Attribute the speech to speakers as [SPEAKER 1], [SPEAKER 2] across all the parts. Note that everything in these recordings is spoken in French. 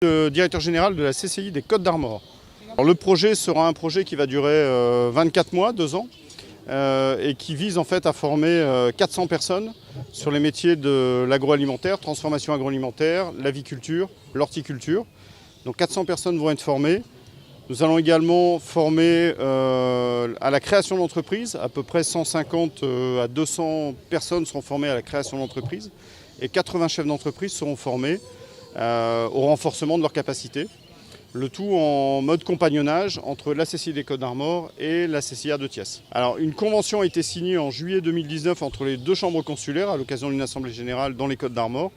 [SPEAKER 1] Le directeur général de la CCI des Côtes d'Armor. Le projet sera un projet qui va durer 24 mois, 2 ans, et qui vise en fait à former 400 personnes sur les métiers de l'agroalimentaire, transformation agroalimentaire, l'aviculture, l'horticulture. Donc 400 personnes vont être formées. Nous allons également former à la création d'entreprises. À peu près 150 à 200 personnes seront formées à la création d'entreprises et 80 chefs d'entreprise seront formés au renforcement de leurs capacités. Le tout en mode compagnonnage entre la CCI des Côtes d'Armor et la CCIA de Thiès. Alors, une convention a été signée en juillet 2019 entre les deux chambres consulaires à l'occasion d'une assemblée générale dans les Côtes d'Armor,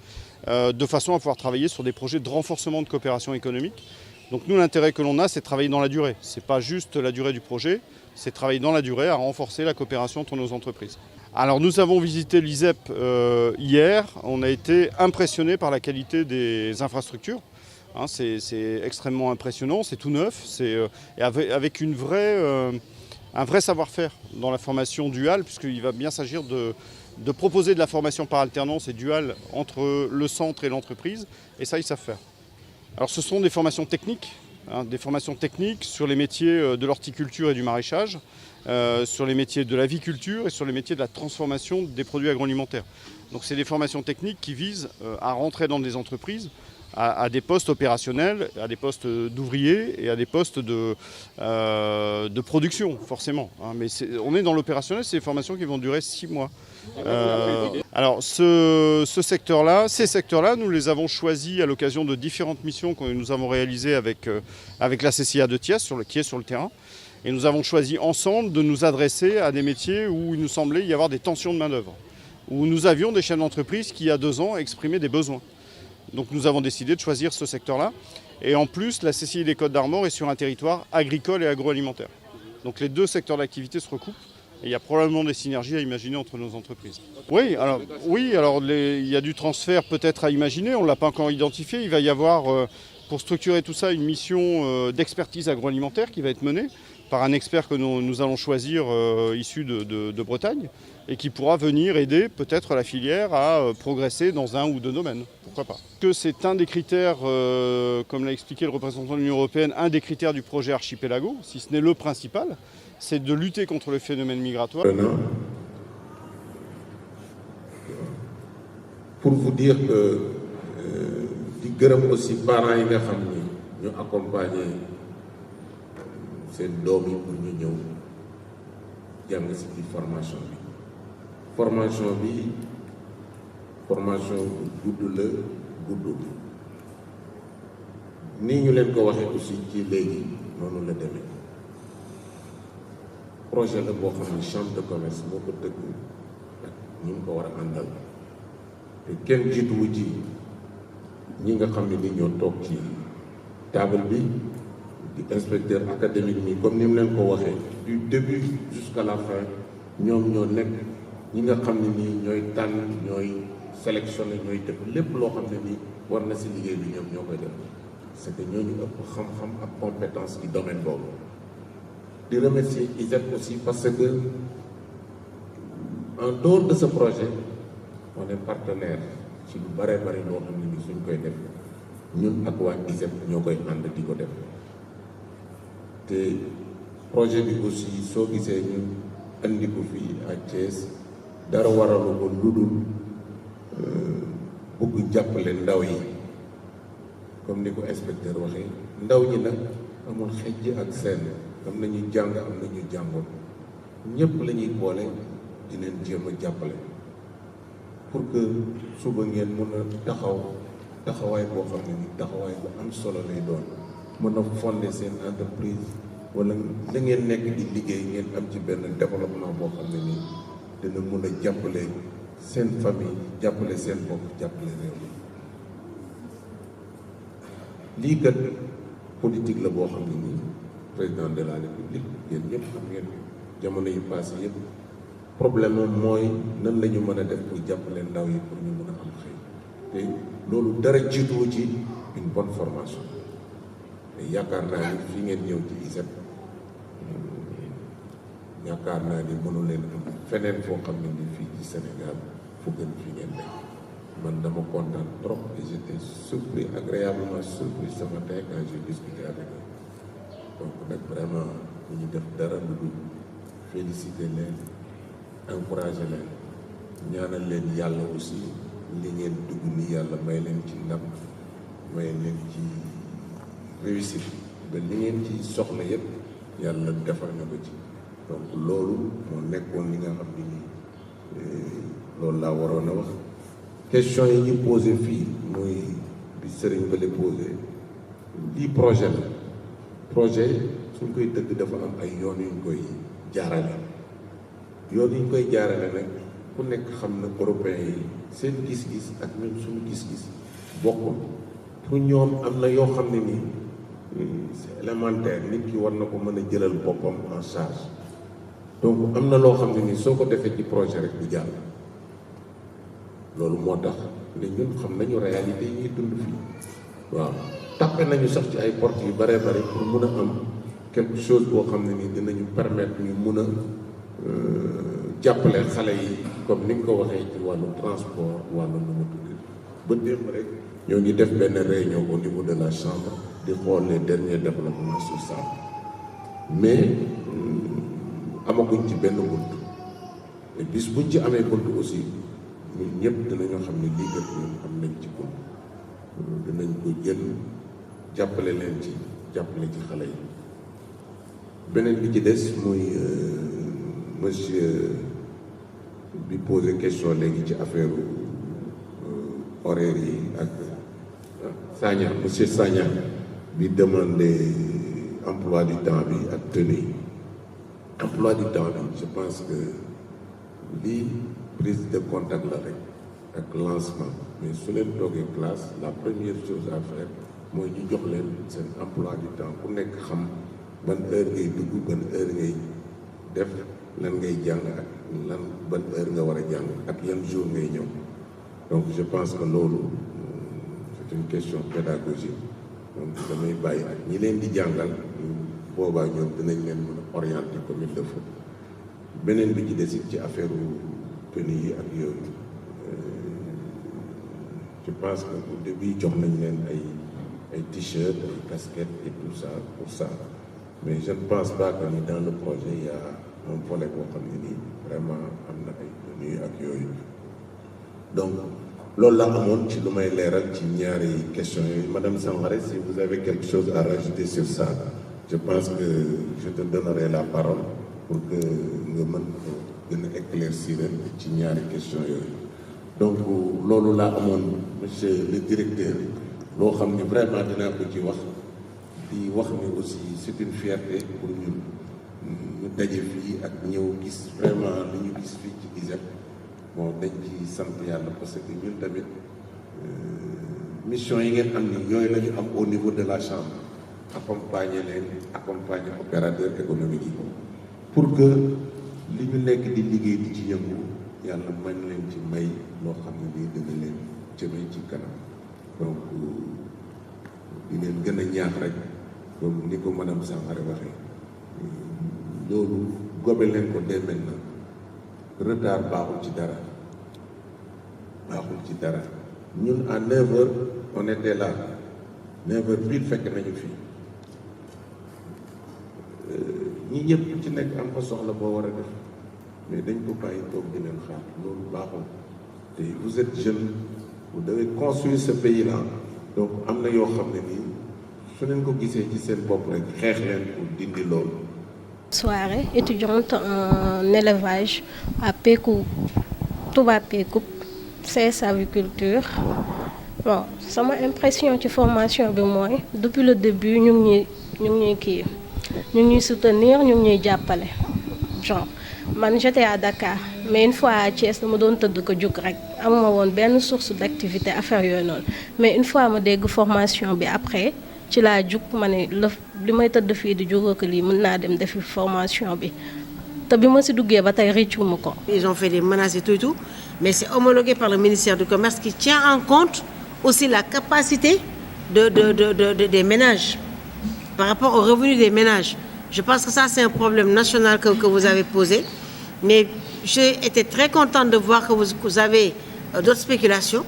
[SPEAKER 1] de façon à pouvoir travailler sur des projets de renforcement de coopération économique. Donc nous, l'intérêt que l'on a, c'est de travailler dans la durée. Ce n'est pas juste la durée du projet, c'est de travailler dans la durée à renforcer la coopération entre nos entreprises. Alors nous avons visité l'ISEP hier, on a été impressionnés par la qualité des infrastructures. Hein, c'est extrêmement impressionnant, c'est tout neuf, avec un vrai savoir-faire dans la formation duale, puisqu'il va bien s'agir de proposer de la formation par alternance et duale entre le centre et l'entreprise, et ça, ils savent faire. Alors ce sont des formations techniques, sur les métiers de l'horticulture et du maraîchage, sur les métiers de l'aviculture et sur les métiers de la transformation des produits agroalimentaires. Donc c'est des formations techniques qui visent à rentrer dans des entreprises, à des postes opérationnels, à des postes d'ouvriers et à des postes de production, forcément. Mais on est dans l'opérationnel, c'est des formations qui vont durer 6 mois. Alors ces secteurs-là, nous les avons choisis à l'occasion de différentes missions que nous avons réalisées avec la CCIA de Thiès, qui est sur le terrain. Et nous avons choisi ensemble de nous adresser à des métiers où il nous semblait y avoir des tensions de main-d'œuvre, où nous avions des chefs d'entreprise qui, il y a 2 ans, exprimaient des besoins. Donc nous avons décidé de choisir ce secteur-là. Et en plus, la CCI des Côtes d'Armor est sur un territoire agricole et agroalimentaire. Donc les deux secteurs d'activité se recoupent. Et il y a probablement des synergies à imaginer entre nos entreprises. Oui, alors il y a du transfert peut-être à imaginer, on ne l'a pas encore identifié. Il va y avoir, pour structurer tout ça, une mission d'expertise agroalimentaire qui va être menée par un expert que nous allons choisir issu de Bretagne et qui pourra venir aider peut-être la filière à progresser dans un ou deux domaines. Pourquoi pas. Que c'est un des critères, comme l'a expliqué le représentant de l'Union européenne, un des critères du projet Archipelago, si ce n'est le principal, c'est de lutter contre le phénomène migratoire.
[SPEAKER 2] Pour vous dire que di gërëm aussi parents yi nga xam ni ñu accompagner seen doom yi pour ñu ñëw jàng si ci formation bi formation gudd la guddul nii ñu leen ko waxee aussi ci léegi noonu la demee projet la boo xam ne chambre de commerce moo ko tëgg ak ñi mu ko war a àndal te kenn jiituwu ci ñi nga xam ne ni ñoo toog ci table bi di inspecteur académique mi comme ni mu leen ko waxee du début jusqu'à la fin ñoom ñoo nekk ñi nga xam ne nii ñooy tànn ñooy sélectionné ñooy def lépp loo xam ne nii war na si liggéey bi ñoom ñoo koy def c'est que ñooñu ëpp xam-xam ak compétence ci domaine boobu. di remercier ISEP aussi parce que en dehors de ce projet on est partenaire ci lu bare bari loo xam ne ni suñ koy def ñun ak waa ISEP ñoo koy ànd di ko def te projet bi aussi soo gisee ñu andi ko fii à Thiès dara waralu ko lu dul bëgg jàppale ndaw yi comme ni ko inspecteur waxee ndaw ñi nag amul xejj ak seen am nañu jàng am nañu jàngoon ñëpp la ñuy boole di leen jéem a jàppale pour que suba ngeen mën a taxawaay boo xam ne ni taxawaay bu am solo lay doon mën a fonder seen entreprise wala da ngeen nekk di liggéey ngeen am ci benn développement boo xam ne nii dina mën a jàppale seen famille jàppale seen bopp jàppale réew mi lii kat politique la boo xam ne nii président de la république yéen ñëpp xam ngeen jamono yu passé yëpp problème moom mooy nan la ñu mën a def pour jàppale ndaw yi pour ñu mën a am xëy te loolu dara jiituwu ci une bonne formation te yaakaar naa ni fi ngeen ñëw ci ISEP yaakaar naa ni mënu leen am feneen foo xam ne ni fii ci Sénégal fu gën fi ngeen nekk man dama kontaan trop et j'étais surpris, agréablement surpris ce matin quand j'ai discuté avec eux. Donc nag vraiment ñu def dara lu dul féliciter leen, encourager leen, ñaanal leen yàlla aussi li ngeen dugg ni yàlla may leen ci ndam, may leen ci réussite ba li ngeen ci soxla yépp yàlla defal na ko ci. donc loolu moo nekkoon li nga xam ne nii loolu laa waroon a wax. question yi ñu posé fii muy bi sëriñ Bale posé lii projet la projet suñ koy tëgg dafa am ay yoon yu ñu koy jaarale yoon yu ñu koy jaarale nag ku nekk xam na européens yi seen gis-gis ak ñun suñu gis-gis bokkul. pour ñoom am na yoo xam ne nii c'est élémentaire, nit ki war na ko mën a jëlal boppam en charge. donc am na loo xam ne nii soo ko defee ci projet rek du jàll. loolu moo tax ne ñun xam nañu réalité yi ñuy dund fii waaw tàppe nañu sax ci ay portes yu bare bare pour mun a am quelque chose boo xam ne nii dinañu permettre ñu mun a jàppale xale yi comme ni nga ko waxee ci wàllu transport wàllu nu mu tudd ba démb rek ñoo ngi def benn réunion au niveau de la chambre di xool les derniers développements sur ça mais amaguñ ci benn bunt et bis buñ ci amee bunt aussi ñun ñëpp dinañoo xam ne lii kat ñun am nañ ci bunt dinañ ko jël jàppale leen ci jàppale ci xale yi. beneen bi ci des muy monsieur bi posé question léegi ci affaire horaire yi ak Sagna monsieur Sagna bi demandé emploi du temps bi ak tenue emploi du temps bi je pense que lii prise de contact la rek ak lancement mais su leen toogee classe la première chose à faire mooy ñu jox leen seen emploi du temps ku nekk xam ban heure ngay dugg ban heure ngay def lan ngay jàng ak lan ban heure nga war a jàng ak yan jour ngay ñëw. donc je pense que loolu c'est une question pédagogique donc damay bàyyi ak ñi leen di jàngal boobaa ñoom dinañ leen mën a orienter comme il le faut. beneen bi ci des ci affaire tenue yi ak yooyu je pense que au début jox nañ leen ay t-shirt ay casquettes et tout ça pour ça mais je ne pense pas que ni dans le projet il y a un volet boo xam ne nii vraiment am na ay tenues ak yooyu. donc loolu laa amoon ci lu may leeral ci ñaari questions yooyu. Madame Sangaré, si vous avez quelque chose à rajouter sur ça je pense que je te donnerai la parole pour que nga mën ko gën a éclaircir ci ñaari questions yooyu. donc loolu laa amoon monsieur le directeur loo xam ni vraiment dinaa ko ci wax di wax ni aussi c'est une fierté pour ñun ñu daje fii ak ñëw gis vraiment li ñu gis fii ci ISEP. bon dañ ci sant yàlla parce que ñun tamit mission yi ngeen am ni yooyu la ñu am au niveau de la chambre accompagner leen accompagner opérateurs économiques yi pour que li ñu nekk di liggéey di ci yëngu yàlla mën leen ci may loo xam ne nii dina leen jëmee ci kanam donc di leen gën a ñaax rek comme ni ko madame Sangaré waxee loolu gobe leen ko dee maintenant retard baaxul ci dara ñun à 9h on était là 9h pile fekk nañu fii ñi ñëpp ci nekk am ko soxla boo war a def mais dañ ko bàyyi toog di leen xaar loolu baaxul te vous êtes jeune vous devez construire ce pays là donc am na yoo xam ne nii su leen ko gisee ci seen bopp rek xeex leen pour dindi loolu.
[SPEAKER 3] Soirée étudiante en élevage à Pékou, Touba Pékou, CS aviculture. Bon, sama impression ci formation bi mooy depuis le début ñu ngi ñuy soutenir ñu ngi ñuy jàppale. genre man j'étais à Dakar mais une fois à Thiès dama doon tëdd ko jóg rek amuma woon benn source d'activité affaire yooyu noonu mais une fois ma dégg formation bi après. ci laa jug ma ne li may tëdd fii di jóg ak lii mën naa dem defi formation bi te bi ma si duggee ba tey rëccuwuma ko.
[SPEAKER 4] Ils ont fait des menaces et tout, mais c'est homologué par le ministère du Commerce qui tient en compte aussi la capacité des ménages par rapport aux revenus des ménages. Je pense que ça c'est un problème national que vous avez posé, mais j'ai été très contente de voir que vous avez d'autres spéculations.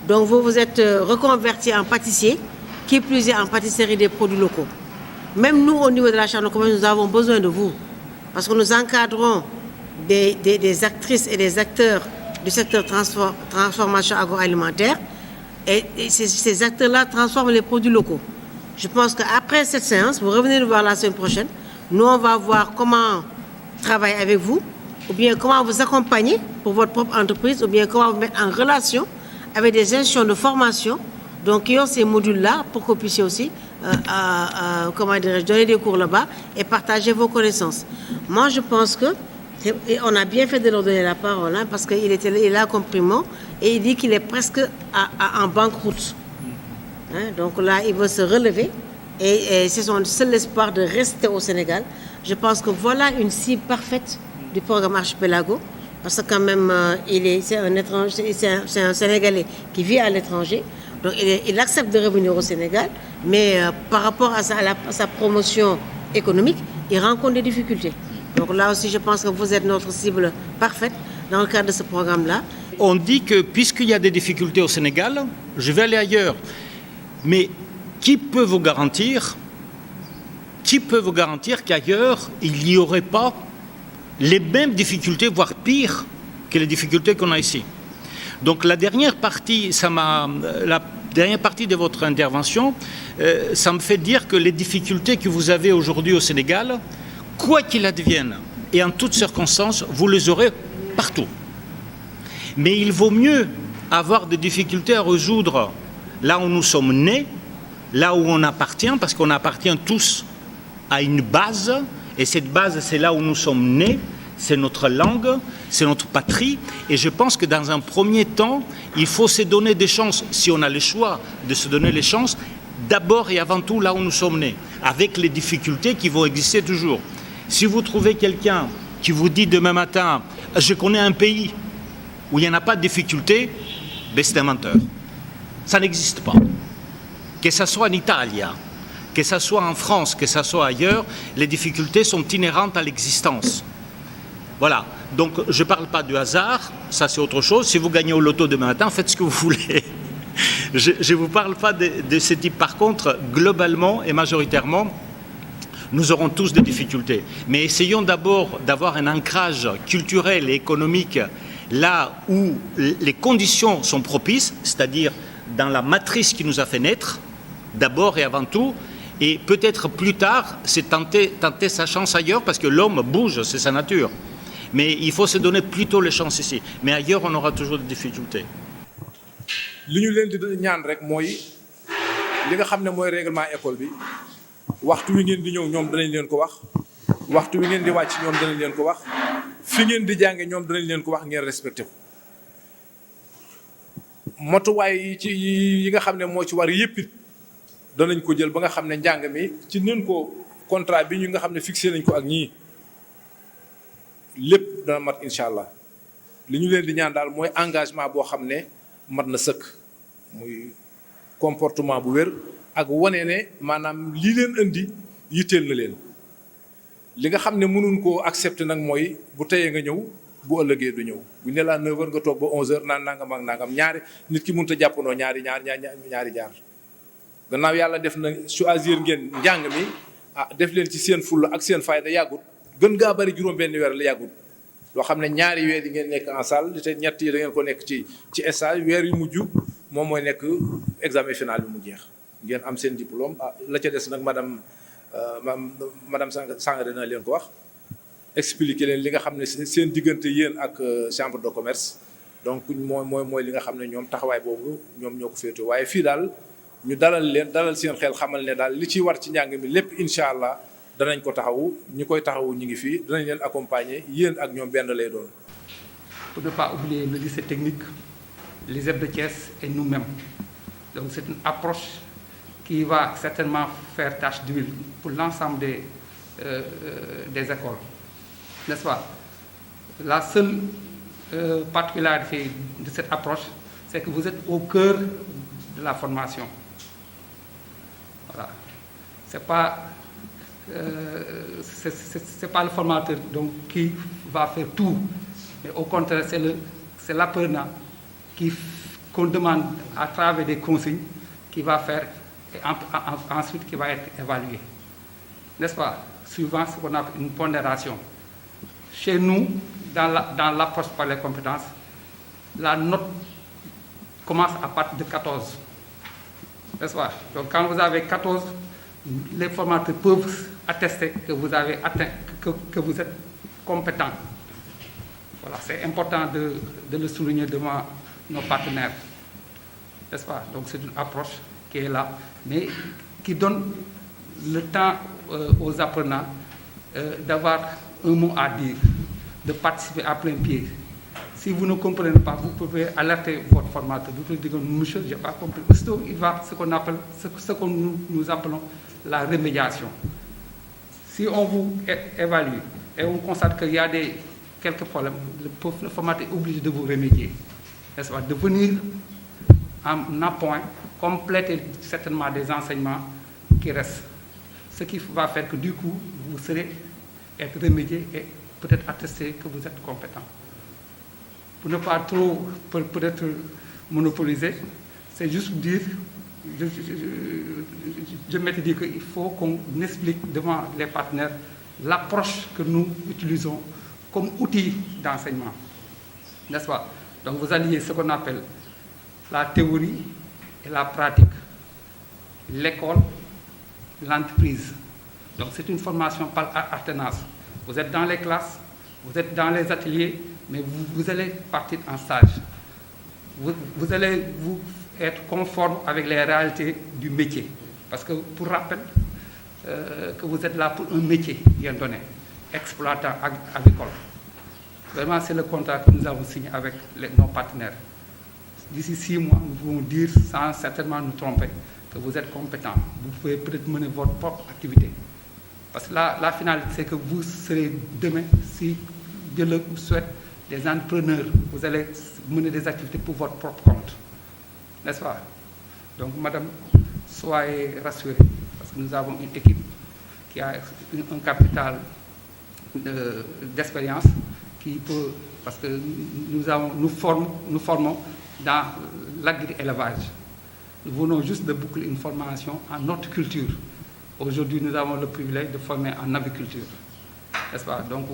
[SPEAKER 4] Donc vous vous êtes reconverti en pâtissier, qui plus est en pâtisserie des produits locaux. Même nous, au niveau de la Chambre de commerce, nous avons besoin de vous. Parce que nous encadrons des actrices et des acteurs du secteur transformation agroalimentaire. Et ces acteurs-là transforment les produits locaux. Je pense qu'après cette séance, vous revenez nous voir la semaine prochaine. Nous, on va voir comment travailler avec vous, ou bien comment vous accompagner pour votre propre entreprise, ou bien comment vous mettre en relation avec des institutions de formation, donc qui ont ces modules-là pour que vous puissiez aussi donner des cours là-bas et partager vos connaissances. Moi, je pense que on a bien fait de leur donner la parole, hein, parce qu'il est là comme primant et il dit qu'il est presque en banqueroute. Hein, donc là, il veut se relever et c'est son seul espoir de rester au Sénégal. Je pense que voilà une cible parfaite du programme Archipelago, parce que quand même, c'est un Sénégalais qui vit à l'étranger. Donc il accepte de revenir au Sénégal, mais par rapport à sa promotion économique, il rencontre des difficultés. Donc là aussi, je pense que vous êtes notre cible parfaite dans le cadre de ce programme-là.
[SPEAKER 5] On dit que puisqu'il y a des difficultés au Sénégal, je vais aller ailleurs. Mais qui peut vous garantir qu'ailleurs, il n'y aurait pas les mêmes difficultés, voire pire que les difficultés qu'on a ici? Donc la dernière partie de votre intervention, ça me fait dire que les difficultés que vous avez aujourd'hui au Sénégal, quoi qu'il advienne, et en toutes circonstances, vous les aurez partout. Mais il vaut mieux avoir des difficultés à résoudre là où nous sommes nés, là où on appartient, parce qu'on appartient tous à une base, et cette base, c'est là où nous sommes nés, c'est notre langue, c'est notre patrie, et je pense que dans un premier temps, il faut se donner des chances, si on a le choix de se donner les chances, d'abord et avant tout là où nous sommes nés, avec les difficultés qui vont exister toujours. Si vous trouvez quelqu'un qui vous dit demain matin « je connais un pays où il n'y en a pas de difficultés », ben c'est un menteur. Ça n'existe pas. Que ce soit en Italie, que ce soit en France, que ce soit ailleurs, les difficultés sont inhérentes à l'existence. Voilà. Donc je ne parle pas du hasard, ça c'est autre chose. Si vous gagnez au loto demain matin, faites ce que vous voulez. Je ne vous parle pas de ce type. Par contre, globalement et majoritairement, nous aurons tous des difficultés. Mais essayons d'abord d'avoir un ancrage culturel et économique là où les conditions sont propices, c'est-à-dire dans la matrice qui nous a fait naître, d'abord et avant tout, et peut-être plus tard, c'est tenter sa chance ailleurs, parce que l'homme bouge, c'est sa nature. Mais il faut se donner plutôt les chances ici. Mais ailleurs, on aura toujours des difficultés.
[SPEAKER 6] li ñu leen di ñaan rek mooy li nga xam ne mooy règlement école bi waxtu wi ngeen di ñëw ñoom danañ leen ko wax waxtu wi ngeen di wàcc ñoom danañ leen ko wax fi ngeen di jànge ñoom danañ leen ko wax ngeen respecté ko motuwaay yi nga xam ne moo ci war yëpp it danañ ko jël ba nga xam ne njàng mi ci nen ko contrat bi ñu nga xam ne fixé nañ ko ak ñii lépp dana mat incha allah li ñu leen di ñaan daal mooy engagement boo xam ne mat na sëkk muy comportement bu wér ak wane ne maanaam lii leen indi yitteel na leen li nga xam ne mënuñ koo accepter nag mooy bu teyee nga ñëw bu ëllëgee du ñëw bu ñu ne laa 9h nga toog ba 11h naan nangam ak nangam ñaari nit ki mënut a jàppandoo ñaari jaar gannaaw yàlla def na choisir ngeen njàng mi def leen ci seen fulla ak seen fayda yàggut gën gaa bari juróom-benn weer la yàggut loo xam ne ñaari weer yi ngeen nekk en salle te ñett yi da ngeen ko nekk ci stage weer yu mujj moom mooy nekk examen final bi mu jeex ngeen am seen diplôme la ca des nag madame Sangaré na leen ko wax expliquer leen li nga xam ne seen diggante yéen ak chambre de commerce donc mooy li nga xam ne ñoom taxawaay boobu ñoom ñoo ko féetee waaye fii daal ñu dalal seen xel xamal ne daal li ciy war ci njàng mi lépp incha allah danañ ko taxawu ñi koy taxawu ñi ngi fii danañ leen accompagner yéen ak ñoom benn lay doon.
[SPEAKER 7] Pour ne pas oublier le lycée technique, l'ISEP de Thiès et nous-mêmes. Donc c'est une approche qui va certainement faire tache d'huile pour l'ensemble des écoles, n'est-ce pas? La seule particularité de cette approche, c'est que vous êtes au cœur de la formation. Voilà. C'est pas le formateur donc qui va faire tout, mais au contraire c'est l'apprenant qui qu'on demande à travers des consignes qui va faire et ensuite qui va être évalué. N'est-ce pas? Suivant ce qu'on appelle une pondération. Chez nous, dans l'approche par les compétences, la note commence à partir de 14. N'est-ce pas? Donc quand vous avez 14, les formateurs peuvent attester que vous avez atteint, que vous êtes compétent. Voilà, c'est important de le souligner devant nos partenaires. N'est-ce pas? Donc c'est une approche qui est là, mais qui donne le temps aux apprenants d'avoir un mot à dire, de participer à plein pied. Si vous ne comprenez pas, vous pouvez alerter votre formateur. Vous pouvez dire, monsieur, je n'ai pas compris. Aussitôt, il va ce qu'on appelle, ce que nous appelons la remédiation. Si on vous évalue et on constate qu'il y a quelques problèmes, le formateur est obligé de vous remédier. N'est-ce pas? De venir en appoint, compléter certainement des enseignements qui restent. Ce qui va faire que du coup, vous serez être remédié et peut-être attester que vous êtes compétent. Pour ne pas trop peut-être monopoliser, c'est juste dire, je m'étais dit qu'il faut qu'on explique devant les partenaires l'approche que nous utilisons comme outil d'enseignement. N'est-ce pas? Donc vous alliez ce qu'on appelle la théorie et la pratique, l'école, l'entreprise. Donc c'est une formation par alternance. Vous êtes dans les classes, vous êtes dans les ateliers, mais vous allez partir en stage. Vous allez vous être conforme avec les réalités du métier. Parce que, pour rappel, que vous êtes là pour un métier bien donné, exploitant agricole. Vraiment, c'est le contrat que nous avons signé avec nos partenaires. D'ici 6 mois, nous pouvons dire, sans certainement nous tromper, que vous êtes compétent. Vous pouvez peut-être mener votre propre activité. Parce que la finalité, c'est que vous serez demain, si Dieu le souhaite, des entrepreneurs. Vous allez mener des activités pour votre propre compte. N'est-ce pas? Donc, madame, soyez rassurée, parce que nous avons une équipe qui a un capital d'expérience qui peut, parce que nous formons dans l'agri-élevage. Nous venons juste de boucler une formation en horticulture. Aujourd'hui, nous avons le privilège de former en aviculture. N'est-ce pas? Donc,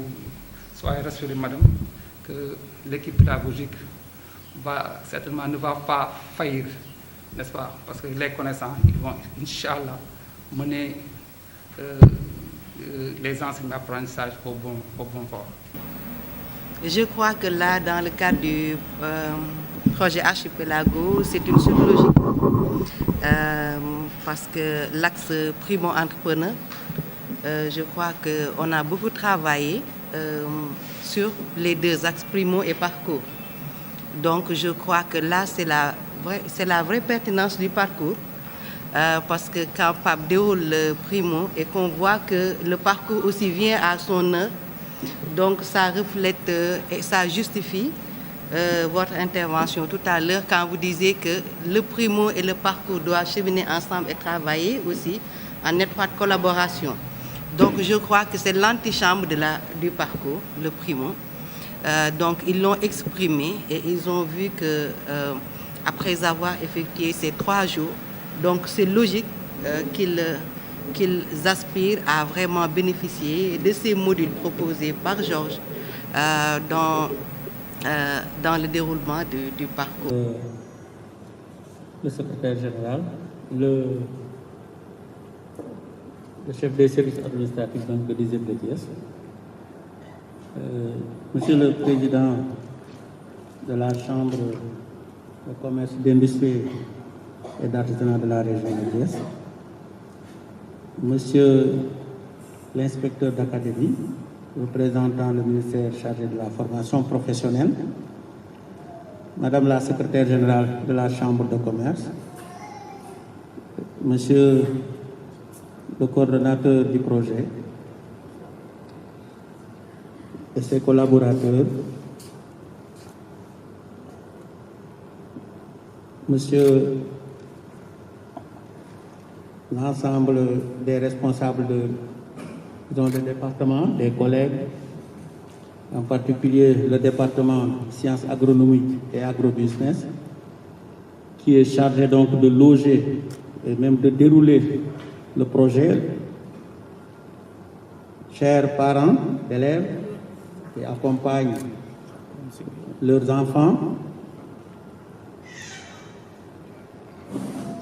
[SPEAKER 7] soyez rassurés, madame, que l'équipe pédagogique certainement ne va pas faillir, n'est-ce pas? Parce que les connaissants, ils vont, Inch'Allah, mener les enseignements d'apprentissage au bon port.
[SPEAKER 4] Je crois que là, dans le cadre du projet Archipelago, c'est une suite logique. Parce que l'axe primo-entrepreneur, je crois qu'on a beaucoup travaillé sur les deux axes, primo et parcours. Donc je crois que là, c'est la vraie pertinence du parcours. Parce que quand Pape déroule le primo et qu'on voit que le parcours aussi vient à son heure, donc ça reflète et ça justifie votre intervention tout à l'heure quand vous disiez que le primo et le parcours doivent cheminer ensemble et travailler aussi en étroite collaboration. Donc je crois que c'est l'antichambre du parcours, le primo. Donc ils l'ont exprimé et ils ont vu que après avoir effectué ces 3 jours, donc c'est logique qu'ils aspirent à vraiment bénéficier de ces modules proposés par Georges dans le déroulement du parcours.
[SPEAKER 8] Le secrétaire général, le chef des services administratifs des ISEP de Thiès, monsieur le président de la Chambre de commerce, d'industrie et d'artisanat de la région de Thiès, monsieur l'inspecteur d'académie, représentant le ministère chargé de la formation professionnelle, madame la secrétaire générale de la Chambre de commerce, monsieur le coordonnateur du projet et ses collaborateurs, monsieur l'ensemble des responsables des départements, des collègues, en particulier le département sciences agronomiques et agrobusiness, qui est chargé donc de loger et même de dérouler le projet, chers parents d'élèves qui accompagnent leurs enfants,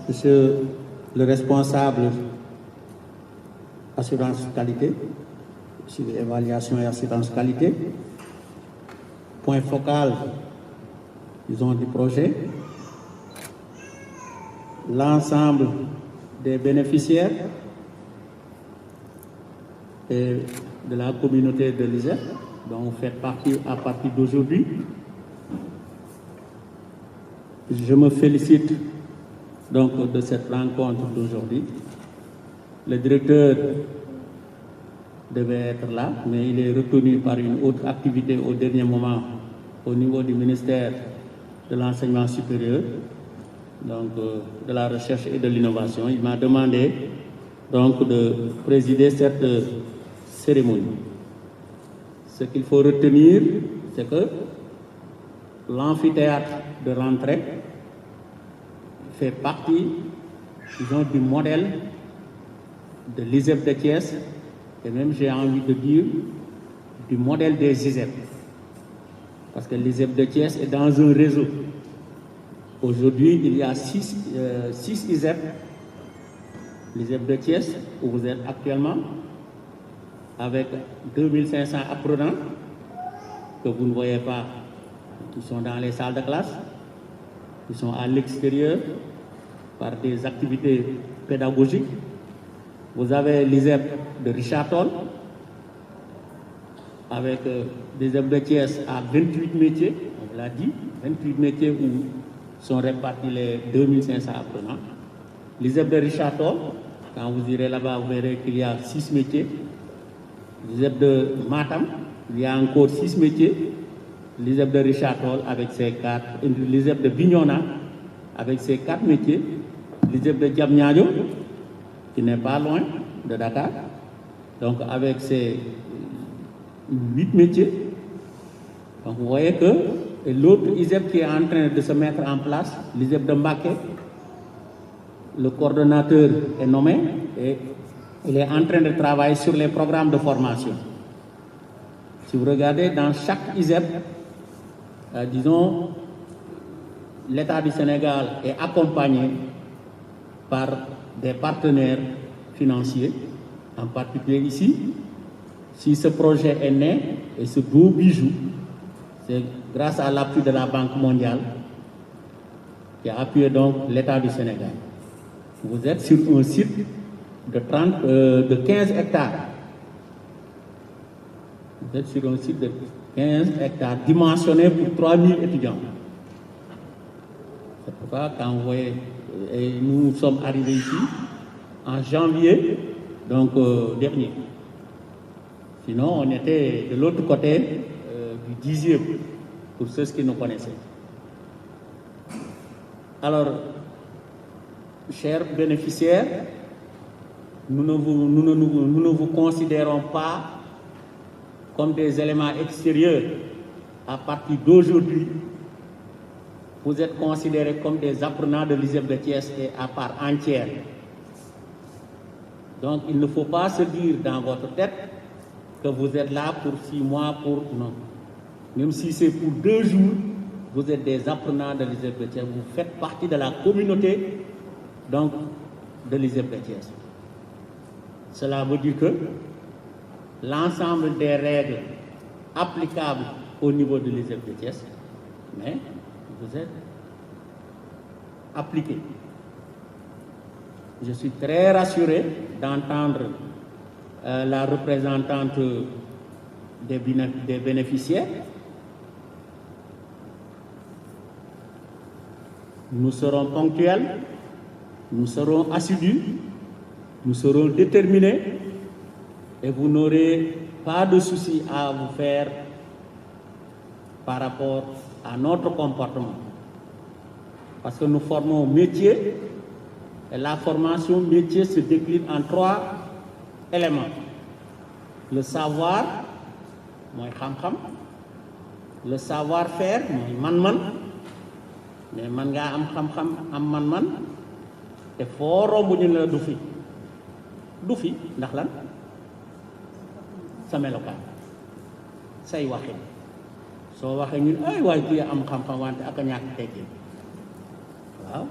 [SPEAKER 8] monsieur le responsable assurance qualité, sur évaluation et assurance qualité, point focal, disons, du projet, l'ensemble des bénéficiaires et de la communauté de l'ISEP, dont vous faites partie à partir d'aujourd'hui. Je me félicite donc de cette rencontre d'aujourd'hui. Le directeur devait être là, mais il est retenu par une autre activité au dernier moment au niveau du ministère de l'enseignement supérieur, donc de la recherche et de l'innovation. Il m'a demandé donc de présider cette cérémonie. Ce qu'il faut retenir, c'est que l'amphithéâtre de rentrée fait partie, disons, du modèle de l'ISEP de Thiès, et même j'ai envie de dire du modèle des ISEP. Parce que l'ISEP de Thiès est dans un réseau. Aujourd'hui, il y a 6 ISEP. L'ISEP de Thiès, où vous êtes actuellement, avec 2500 apprenants que vous ne voyez pas, qui sont dans les salles de classe, qui sont à l'extérieur par des activités pédagogiques. Vous avez l'ISEP de Richard Toll, avec l'ISEP de Thiès à 28 métiers, on l'a dit, 28 métiers où sont répartis les 2500 apprenants. L'ISEP de Richard Toll, quand vous irez là-bas, vous verrez qu'il y a 6 métiers. L'ISEP de Matam, il y a encore 6 métiers. L'ISEP de Richard Toll avec ses 4, l'ISEP de Bignona avec ses 4 métiers, l'ISEP de Diamniadio, qui n'est pas loin de Dakar, donc avec ses 8 métiers. Donc vous voyez que l'autre ISEP qui est en train de se mettre en place, l'ISEP de Mbaké, le coordonnateur est nommé et il est en train de travailler sur les programmes de formation. Si vous regardez dans chaque ISEP, disons, l'État du Sénégal est accompagné par des partenaires financiers, en particulier ici. Si ce projet est né et ce beau bijou, c'est grâce à l'appui de la Banque mondiale qui a appuyé donc l'État du Sénégal. Vous êtes sur un site de 15 hectares. Vous êtes sur un site de 15 hectares dimensionné pour 3000 étudiants. C'est pourquoi quand vous voyez, et nous sommes arrivés ici en janvier donc, dernier. Sinon, on était de l'autre côté du 10e, pour ceux qui nous connaissaient. Alors, chers bénéficiaires, nous ne vous considérons pas comme des éléments extérieurs. À partir d'aujourd'hui, vous êtes considérés comme des apprenants de l'ISEP de Thiès et à part entière. Donc il ne faut pas se dire dans votre tête que vous êtes là pour 6 mois, non. Même si c'est pour 2 jours, vous êtes des apprenants de l'ISEP de Thiès. Vous faites partie de la communauté donc, de l'ISEP de Thiès. Cela veut dire que l'ensemble des règles applicables au niveau de l'ISEP de Thiès, mais vous êtes appliqués. Je suis très rassuré d'entendre la représentante des bénéficiaires. Nous serons ponctuels, nous serons assidus, nous serons déterminés et vous n'aurez pas de souci à vous faire par rapport à notre comportement. Parce que nous formons métier et la formation métier se décline en 3 éléments. Le savoir, le savoir-faire, mais man ngaa am xam-xam am man-man te foo romb ñu la du fi ndax lan sa melokaan say waxin soo waxee ñun ay waay kii am xam-xam wante ak a ñàkk teggin waaw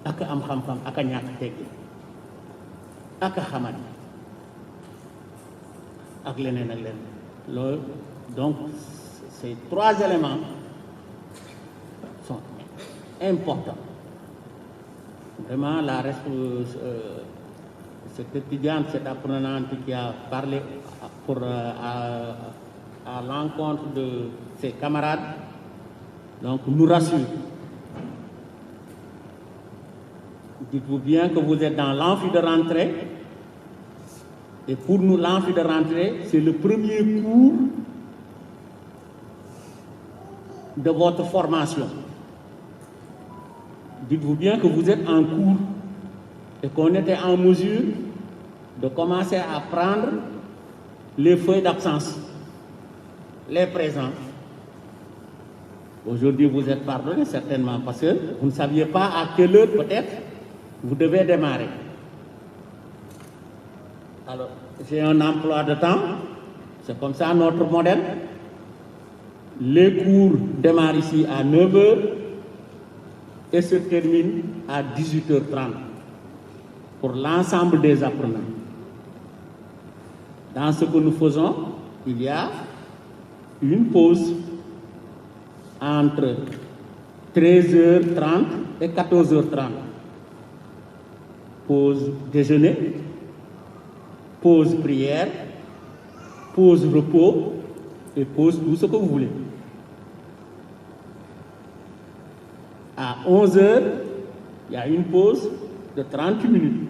[SPEAKER 8] ak am xam-xam ak a ñàkk teggin ak a xamat ak leneen ak leneen loolu donc ces 3 éléments sont importants vraiment cette étudiante, cette apprenante qui a parlé à l'encontre de ses camarades, donc nous rassure. Dites-vous bien que vous êtes dans l'amphi de rentrée, et pour nous l'amphi de rentrée, c'est le premier cours de votre formation. Dites-vous bien que vous êtes en cours et qu'on était en mesure de commencer à prendre les feuilles d'absence, les présents. Aujourd'hui, vous êtes pardonné certainement parce que vous ne saviez pas à quelle heure peut-être vous devez démarrer. Alors, j'ai un emploi de temps, c'est comme ça notre modèle. Les cours démarrent ici à 9h et se terminent à 18h30 pour l'ensemble des apprenants. Dans ce que nous faisons, il y a une pause entre 13h30 et 14h30. Pause déjeuner, pause prière, pause repos et pause tout ce que vous voulez. À 11h, il y a une pause de 30 minutes.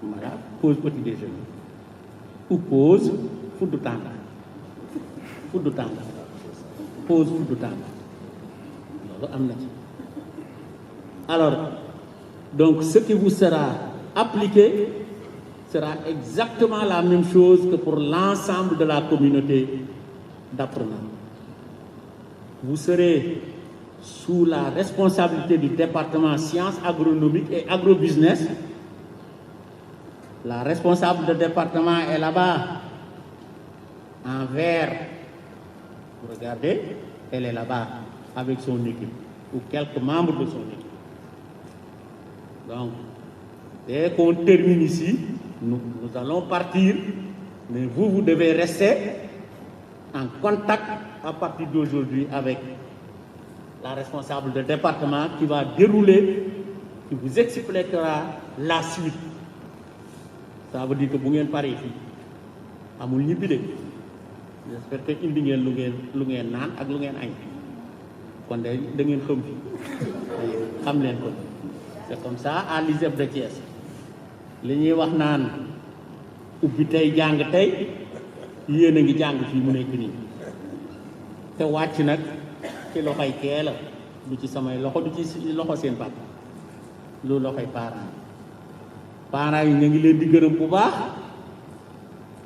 [SPEAKER 8] Voilà, pause petit déjeuner. Ou pause foot de tanga. Foot de tanga. Pause foot de tanga. Alors, donc ce qui vous sera appliqué sera exactement la même chose que pour l'ensemble de la communauté d'apprenants. Vous serez sous la responsabilité du département sciences agronomiques et agrobusiness. La responsable du département est là-bas, en vert. Vous regardez, elle est là-bas avec son équipe, ou quelques membres de son équipe. Donc, dès qu'on termine ici, nous allons partir, mais vous devez rester en contact à partir d'aujourd'hui avec la responsable du département qui va dérouler, qui vous expliquera la suite. Ça veut dire que vous n'êtes pas ici. J'espère que indi ngeen lu ngeen naan ak lu ngeen añ kon da ngeen xam leen ko. C'est comme ça à l'ISEP de Thiès li ñuy wax naan ubbi tey jàng tey yéen a ngi jàng fii mu nekk nii te wàcc nag ci loxoy kee la du ci samay loxo du ci loxo seen papa lu loxoy parents yi ñu ngi leen di gërëm bu baax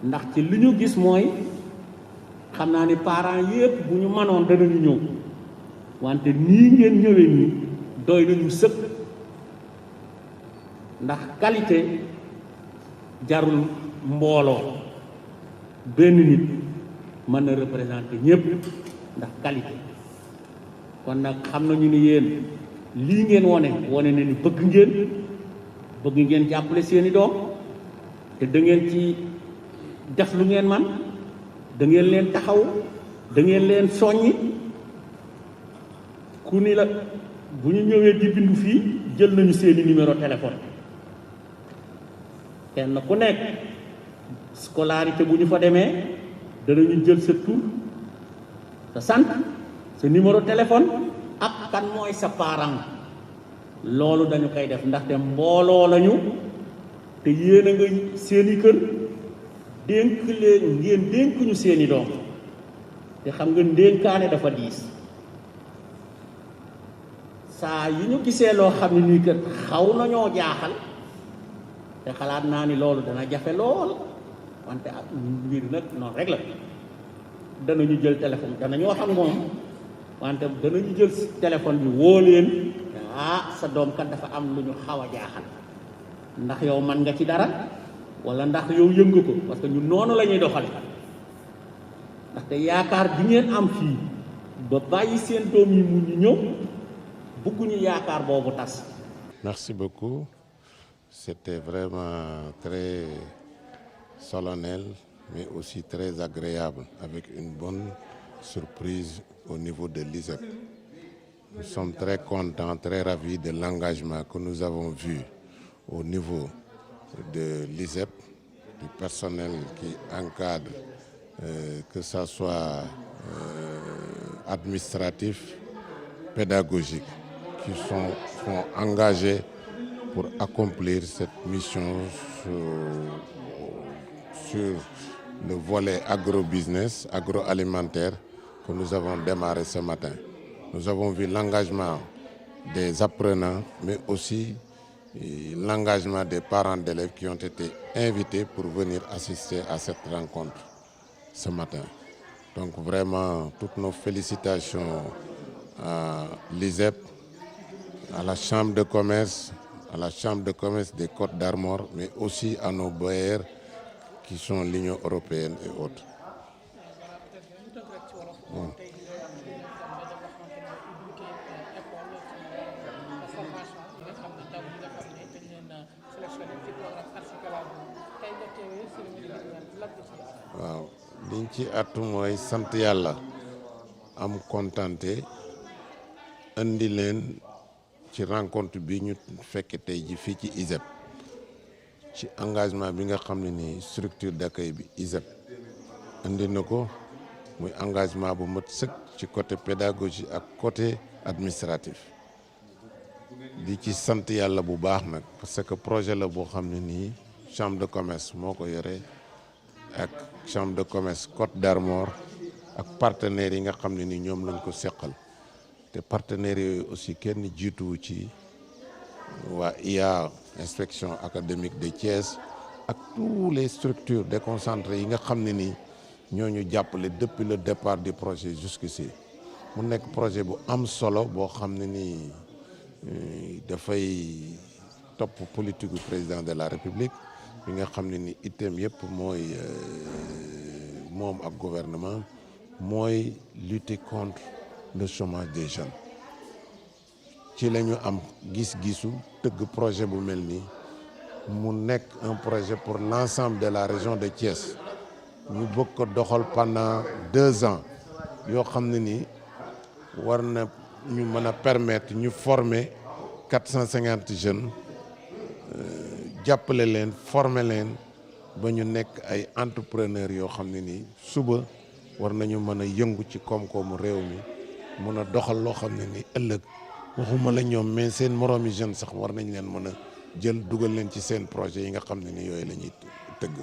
[SPEAKER 8] ndax ci li ñu gis mooy xam naa ni parents yépp bu ñu mënoon danañu ñëw wante nii ngeen ñëwee nii doy nañu sëkk ndax qualité jarul mbooloo benn nit mën na représenter ñépp ndax qualité kon nag xam nañu ni yéen lii ngeen wone na ni bëgg ngeen jàppale seeni doom te da ngeen ci def lu ngeen man da ngeen leen taxaw da ngeen leen soññi ku ni la bu ñu ñëwee di bindu fii jël nañu seeni numéro téléphone kenn ku nekk scolarité bu ñu fa demee danañu jël sa tur sa sant sa numéro téléphone ak kan mooy sa parent loolu dañu koy def ndaxte mbooloo lañu te yéen a nga seeni kër dénk leen ngeen dénk ñu seeni doom te xam nga ndénkaane dafa diis saa yi ñu gisee loo xam ne nii kat xaw nañoo jaaxal te xalaat naa ni loolu dana jafe lool wante ak mbir nag noonu rek la danañu jël téléphone danañu wax ak moom wante danañu jël téléphone bi woo leen sa doom kat dafa am lu ñu xaw a jaaxal ndax yow man nga ci dara wala ndax yow yëngu ko parce que ñun noonu la ñuy doxale ndaxte yaakaar bi ngeen am fii ba bàyyi seen doom yi mu ñu ñëw bëgguñu yaakaar boobu tas.
[SPEAKER 2] Merci beaucoup. C'était vraiment très solennel, mais aussi très agréable, avec une bonne surprise au niveau de l'ISEP. Nous sommes très contents, très ravis de l'engagement que nous avons vu au niveau de l'ISEP, du personnel qui encadre, que ce soit administratif, pédagogique, qui sont engagés pour accomplir cette mission sur le volet agro-business, agroalimentaire que nous avons démarré ce matin. Nous avons vu l'engagement des apprenants, mais aussi l'engagement des parents d'élèves qui ont été invités pour venir assister à cette rencontre ce matin. Donc vraiment, toutes nos félicitations à l'ISEP, à la Chambre de commerce, des Côtes d'Armor, mais aussi à nos bailleurs qui sont l'Union européenne et autres. Bon. waaw liñ ci attu mooy sant yàlla am kontante indi leen ci rencontre bi ñu fekk tey ji fii ci ISEP ci engagement bi nga xam ne ni structure d'accueil bi ISEP indi na ko muy engagement bu mat sëkk ci côté pédagogie ak côté administratif di ci sant yàlla bu baax nag parce que projet la boo xam ne nii chambre de commerce moo ko yore ak chambre de commerce Côte d'Armor ak partenaires yi nga xam ne ni ñoom lañ ko seqal te partenaires yooyu aussi kenn jiituwu ci waa IA inspection académique de Thiès ak tous les structures déconcentrées yi nga xam ne ni ñooñu jàppale depuis le départ du projet jusqu'ici mu nekk projet bu am solo boo xam ne ni dafay topp politique du président de la République bi nga xam ne ni itam yëpp mooy moom ak gouvernement mooy lutter contre le chômage des jeunes ci la ñu am gis-gisu tëgg projet bu mel nii mu nekk un projet pour l'ensemble de la région de Thiès ñu bëgg ko doxal pendant 2 ans yoo xam ne ni war na ñu mën a permettre ñu former 450 jeunes jàppale leen former leen ba ñu nekk ay entrepreneurs yoo xam ne nii suba war nañu mën a yëngu ci koom-koomu réew mi mën a doxal loo xam ne ni ëllëg waxuma la ñoom mais seen moroomi jeunes sax war nañ leen mën a jël dugal leen ci seen projet yi nga xam ne ni yooyu la ñuy tëgg.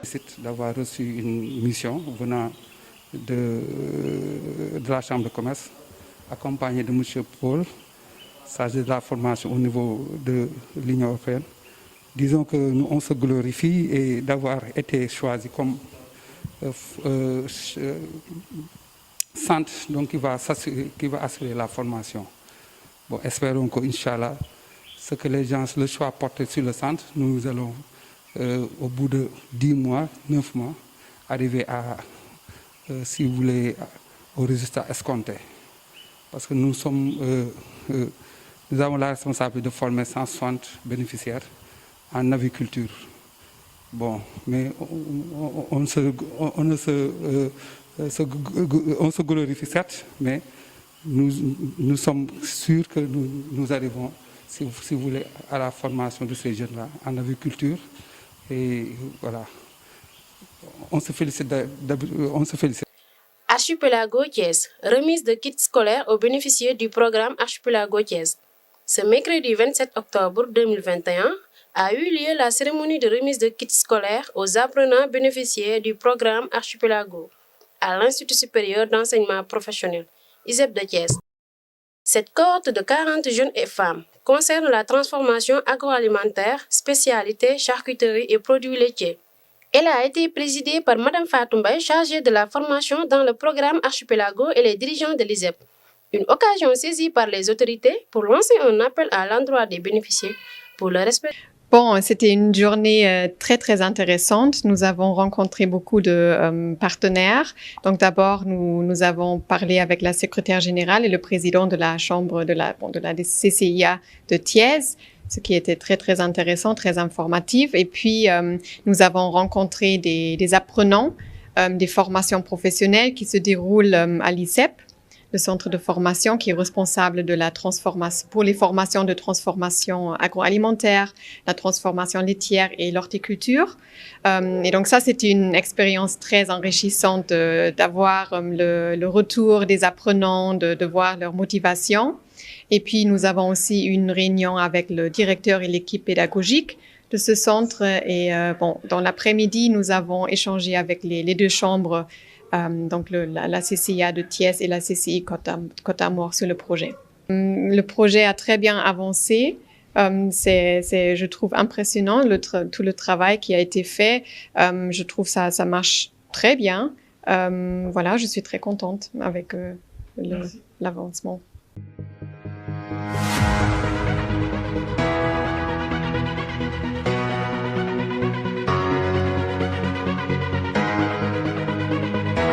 [SPEAKER 7] Félicite d'avoir reçu une mission venant de la Chambre de commerce, accompagné de M. Paul, chargé de la formation au niveau de l'Union européenne. Disons que nous, on se glorifie et d'avoir été choisi comme centre donc qui va assurer la formation. Bon, espérons qu'Inch'Allah, ce que les gens, le choix porté sur le centre, nous allons, au bout de 10 mois, 9 mois, arriver à, si vous voulez, au résultat escompté. Parce que nous avons la responsabilité de former 160 bénéficiaires en aviculture. Bon, mais on se glorifie certes, mais nous sommes sûrs que nous arrivons, si vous voulez, à la formation de ces jeunes-là en aviculture. Et voilà, on se félicite.
[SPEAKER 9] Archipelago Thiès, remise de kits scolaires aux bénéficiaires du programme Archipelago Thiès. Ce mercredi 27 octobre 2021 a eu lieu la cérémonie de remise de kits scolaires aux apprenants bénéficiaires du programme Archipelago à l'Institut supérieur d'enseignement professionnel, ISEP de Thiès. Cette cohorte de 40 jeunes et femmes concerne la transformation agroalimentaire, spécialité, charcuterie et produits laitiers. Elle a été présidée par Mme Fatou Mbaye, chargée de la formation dans le programme Archipelago et les dirigeants de l'ISEP. Une occasion saisie par les autorités pour lancer un appel à l'endroit des bénéficiaires pour le respect.
[SPEAKER 10] Bon, c'était une journée très, très intéressante. Nous avons rencontré beaucoup de partenaires. Donc, d'abord, nous avons parlé avec la secrétaire générale et le président de la chambre de la CCIA de Thiès, ce qui était très, très intéressant, très informatif. Et puis, nous avons rencontré des apprenants, des formations professionnelles qui se déroulent à l'ICEP, le centre de formation qui est responsable de la transformation, pour les formations de transformation agroalimentaire, la transformation laitière et l'horticulture. Et donc ça, c'était une expérience très enrichissante d'avoir le retour des apprenants, de voir leur motivation. Et puis, nous avons aussi une réunion avec le directeur et l'équipe pédagogique de ce centre. Et dans l'après-midi, nous avons échangé avec les deux chambres, donc la CCIA de Thiès et la CCI Côte d'Armor sur le projet. Le projet a très bien avancé. C'est, je trouve, impressionnant tout le travail qui a été fait. Je trouve ça marche très bien. Voilà, je suis très contente avec l'avancement.